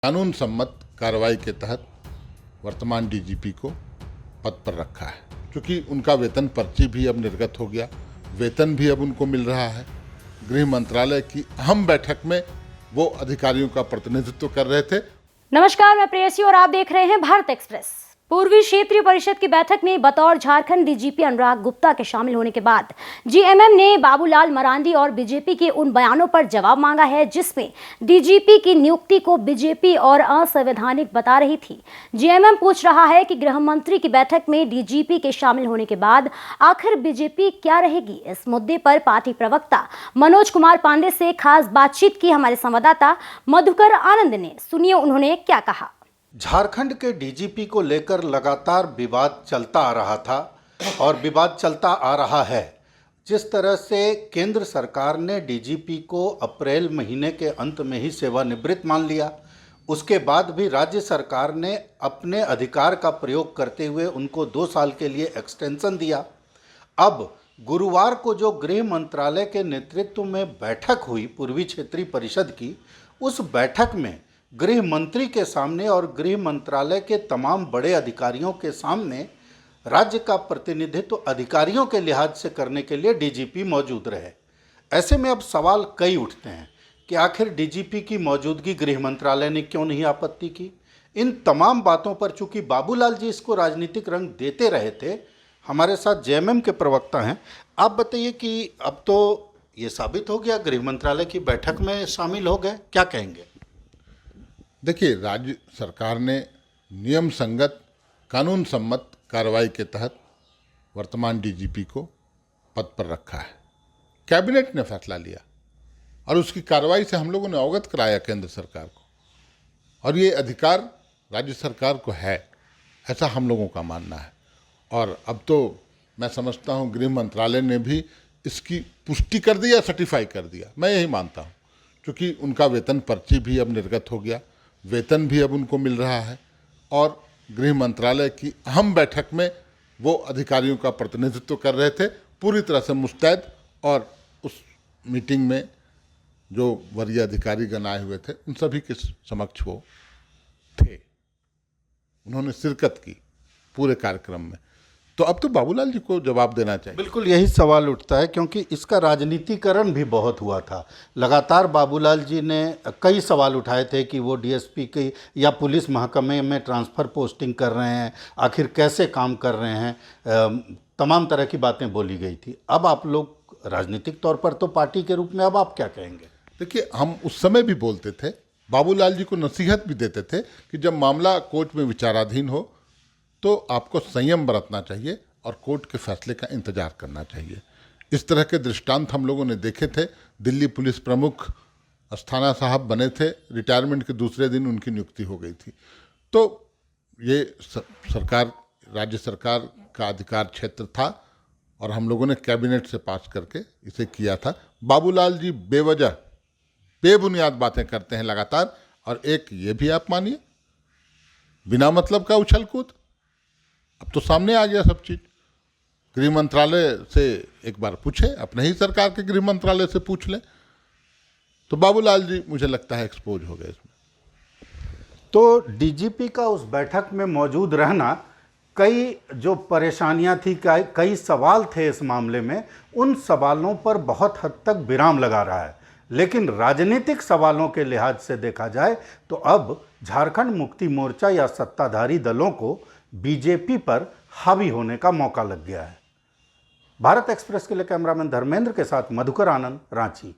कानून सम्मत कार्रवाई के तहत वर्तमान डीजीपी को पद पर रखा है, क्योंकि उनका वेतन पर्ची भी अब निर्गत हो गया, वेतन भी अब उनको मिल रहा है। गृह मंत्रालय की अहम बैठक में वो अधिकारियों का प्रतिनिधित्व कर रहे थे। नमस्कार, मैं प्रेयसी और आप देख रहे हैं भारत एक्सप्रेस। पूर्वी क्षेत्रीय परिषद की बैठक में बतौर झारखंड डीजीपी अनुराग गुप्ता के शामिल होने के बाद जीएमएम ने बाबूलाल मरांडी और बीजेपी के उन बयानों पर जवाब मांगा है जिसमें डीजीपी की नियुक्ति को बीजेपी और असंवैधानिक बता रही थी। जीएमएम पूछ रहा है कि गृह मंत्री की बैठक में डीजीपी के शामिल होने के बाद आखिर बीजेपी क्या रहेगी। इस मुद्दे पर पार्टी प्रवक्ता मनोज कुमार पांडे से खास बातचीत की हमारे संवाददाता मधुकर आनंद ने। सुनिए उन्होंने क्या कहा। झारखंड के डीजीपी को लेकर लगातार विवाद चलता आ रहा था और विवाद चलता आ रहा है। जिस तरह से केंद्र सरकार ने डीजीपी को अप्रैल महीने के अंत में ही सेवानिवृत्त मान लिया, उसके बाद भी राज्य सरकार ने अपने अधिकार का प्रयोग करते हुए उनको 2 साल के लिए एक्सटेंशन दिया। अब गुरुवार को जो गृह मंत्रालय के नेतृत्व में बैठक हुई पूर्वी क्षेत्रीय परिषद की, उस बैठक में गृह मंत्री के सामने और गृह मंत्रालय के तमाम बड़े अधिकारियों के सामने राज्य का प्रतिनिधित्व अधिकारियों के लिहाज से करने के लिए डीजीपी मौजूद रहे। ऐसे में अब सवाल कई उठते हैं कि आखिर डीजीपी की मौजूदगी गृह मंत्रालय ने क्यों नहीं आपत्ति की। इन तमाम बातों पर चूंकि बाबूलाल जी इसको राजनीतिक रंग देते रहे थे, हमारे साथ जेएमएम के प्रवक्ता हैं। आप बताइए कि अब तो ये साबित हो गया, गृह मंत्रालय की बैठक में शामिल हो गए, क्या कहेंगे? देखिए, राज्य सरकार ने नियम संगत कानून सम्मत कार्रवाई के तहत वर्तमान डीजीपी को पद पर रखा है। कैबिनेट ने फैसला लिया और उसकी कार्रवाई से हम लोगों ने अवगत कराया केंद्र सरकार को, और ये अधिकार राज्य सरकार को है, ऐसा हम लोगों का मानना है। और अब तो मैं समझता हूँ गृह मंत्रालय ने भी इसकी पुष्टि कर दी या सर्टिफाई कर दिया, मैं यही मानता हूँ, क्योंकि उनका वेतन पर्ची भी अब निर्गत हो गया, वेतन भी अब उनको मिल रहा है। और गृह मंत्रालय की अहम बैठक में वो अधिकारियों का प्रतिनिधित्व कर रहे थे, पूरी तरह से मुस्तैद। और उस मीटिंग में जो वरीय अधिकारीगण आए हुए थे, उन सभी के समक्ष वो थे, उन्होंने शिरकत की पूरे कार्यक्रम में। तो अब तो बाबूलाल जी को जवाब देना चाहिए। बिल्कुल यही सवाल उठता है, क्योंकि इसका राजनीतिकरण भी बहुत हुआ था। लगातार बाबूलाल जी ने कई सवाल उठाए थे कि वो डीएसपी की या पुलिस महकमे में ट्रांसफ़र पोस्टिंग कर रहे हैं, आखिर कैसे काम कर रहे हैं, तमाम तरह की बातें बोली गई थी। अब आप लोग राजनीतिक तौर पर तो पार्टी के रूप में अब आप क्या कहेंगे? देखिए, हम उस समय भी बोलते थे, बाबूलाल जी को नसीहत भी देते थे कि जब मामला कोर्ट में विचाराधीन हो तो आपको संयम बरतना चाहिए और कोर्ट के फैसले का इंतजार करना चाहिए। इस तरह के दृष्टांत हम लोगों ने देखे थे। दिल्ली पुलिस प्रमुख अस्थाना साहब बने थे, रिटायरमेंट के दूसरे दिन उनकी नियुक्ति हो गई थी। तो ये सरकार, राज्य सरकार का अधिकार क्षेत्र था और हम लोगों ने कैबिनेट से पास करके इसे किया था। बाबूलाल जी बेवजह बेबुनियाद बातें करते हैं लगातार, और एक ये भी आप मानिए, बिना मतलब का उछल कूद। अब तो सामने आ गया सब चीज। गृह मंत्रालय से एक बार पूछे, अपने ही सरकार के गृह मंत्रालय से पूछ लें। तो बाबूलाल जी मुझे लगता है एक्सपोज हो गए इसमें। तो डीजीपी का उस बैठक में मौजूद रहना, कई जो परेशानियां थी, कई सवाल थे इस मामले में, उन सवालों पर बहुत हद तक विराम लगा रहा है। लेकिन राजनीतिक सवालों के लिहाज से देखा जाए तो अब झारखंड मुक्ति मोर्चा या सत्ताधारी दलों को बीजेपी पर हावी होने का मौका लग गया है। भारत एक्सप्रेस के लिए कैमरामैन धर्मेंद्र के साथ मधुकर आनंद, रांची।